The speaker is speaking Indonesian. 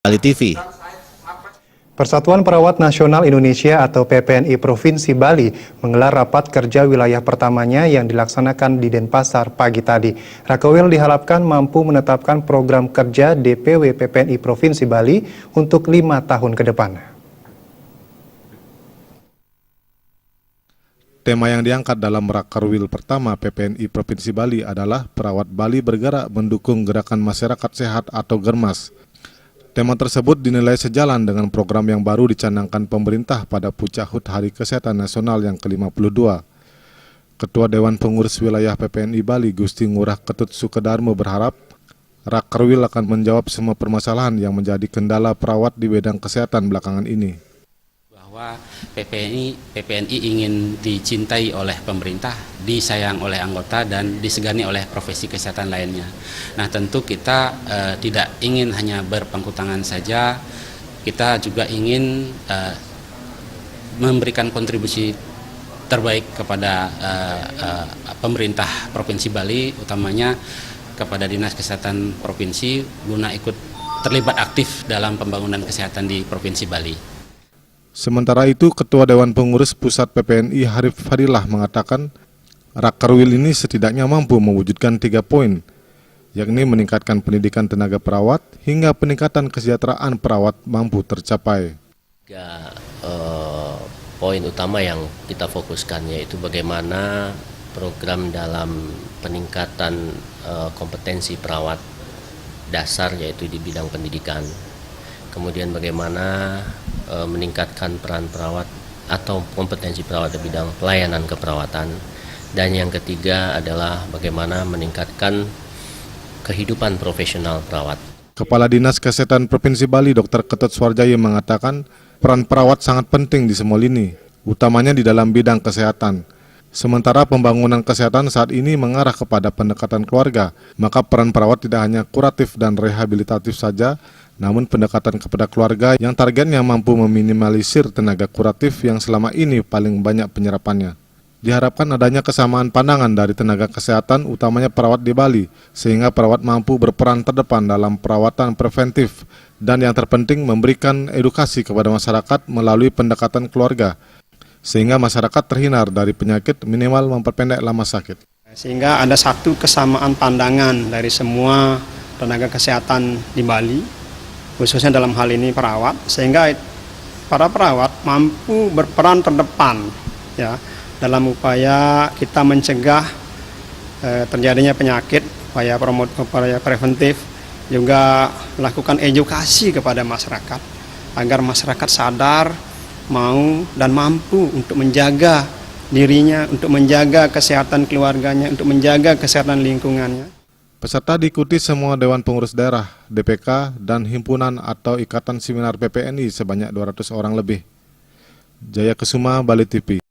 Bali TV. Persatuan Perawat Nasional Indonesia atau PPNI Provinsi Bali menggelar rapat kerja wilayah pertamanya yang dilaksanakan di Denpasar pagi tadi. Rakewil diharapkan mampu menetapkan program kerja DPW PPNI Provinsi Bali untuk 5 tahun ke depan. Tema yang diangkat dalam Rakerwil pertama PPNI Provinsi Bali adalah Perawat Bali bergerak mendukung gerakan masyarakat sehat atau Germas. Tema tersebut dinilai sejalan dengan program yang baru dicanangkan pemerintah pada Puncak HUT Hari Kesehatan Nasional yang ke-52. Ketua Dewan Pengurus Wilayah PPNI Bali, Gusti Ngurah Ketut Sukedarmo berharap Rakerwil akan menjawab semua permasalahan yang menjadi kendala perawat di bidang kesehatan belakangan ini. Bahwa PPNI ingin dicintai oleh pemerintah, disayang oleh anggota, dan disegani oleh profesi kesehatan lainnya. Nah, tentu kita tidak ingin hanya berpangku tangan saja, kita juga ingin memberikan kontribusi terbaik kepada pemerintah Provinsi Bali, utamanya kepada Dinas Kesehatan Provinsi, guna ikut terlibat aktif dalam pembangunan kesehatan di Provinsi Bali. Sementara itu, Ketua Dewan Pengurus Pusat PPNI Harif Fadilah mengatakan Rakerwil ini setidaknya mampu mewujudkan 3 poin, yakni meningkatkan pendidikan tenaga perawat hingga peningkatan kesejahteraan perawat mampu tercapai. 3 poin utama yang kita fokuskan, yaitu bagaimana program dalam peningkatan kompetensi perawat dasar, yaitu di bidang pendidikan. Kemudian bagaimana meningkatkan peran perawat atau kompetensi perawat di bidang pelayanan keperawatan. Dan yang ketiga adalah bagaimana meningkatkan kehidupan profesional perawat. Kepala Dinas Kesehatan Provinsi Bali, Dr. Ketut Suarjaya mengatakan peran perawat sangat penting di semua lini, utamanya di dalam bidang kesehatan. Sementara pembangunan kesehatan saat ini mengarah kepada pendekatan keluarga, maka peran perawat tidak hanya kuratif dan rehabilitatif saja, namun pendekatan kepada keluarga yang targetnya mampu meminimalisir tenaga kuratif yang selama ini paling banyak penyerapannya. Diharapkan adanya kesamaan pandangan dari tenaga kesehatan, utamanya perawat di Bali, sehingga perawat mampu berperan terdepan dalam perawatan preventif, dan yang terpenting memberikan edukasi kepada masyarakat melalui pendekatan keluarga, sehingga masyarakat terhindar dari penyakit, minimal memperpendek lama sakit. Sehingga ada satu kesamaan pandangan dari semua tenaga kesehatan di Bali, khususnya dalam hal ini perawat, sehingga para perawat mampu berperan terdepan ya dalam upaya kita mencegah terjadinya penyakit, upaya preventif, juga melakukan edukasi kepada masyarakat agar masyarakat sadar, mau dan mampu untuk menjaga dirinya, untuk menjaga kesehatan keluarganya, untuk menjaga kesehatan lingkungannya. Peserta diikuti semua Dewan Pengurus Daerah, DPK, dan Himpunan atau Ikatan Seminar PPNI sebanyak 200 orang lebih. Jaya Kesuma, Bali TV.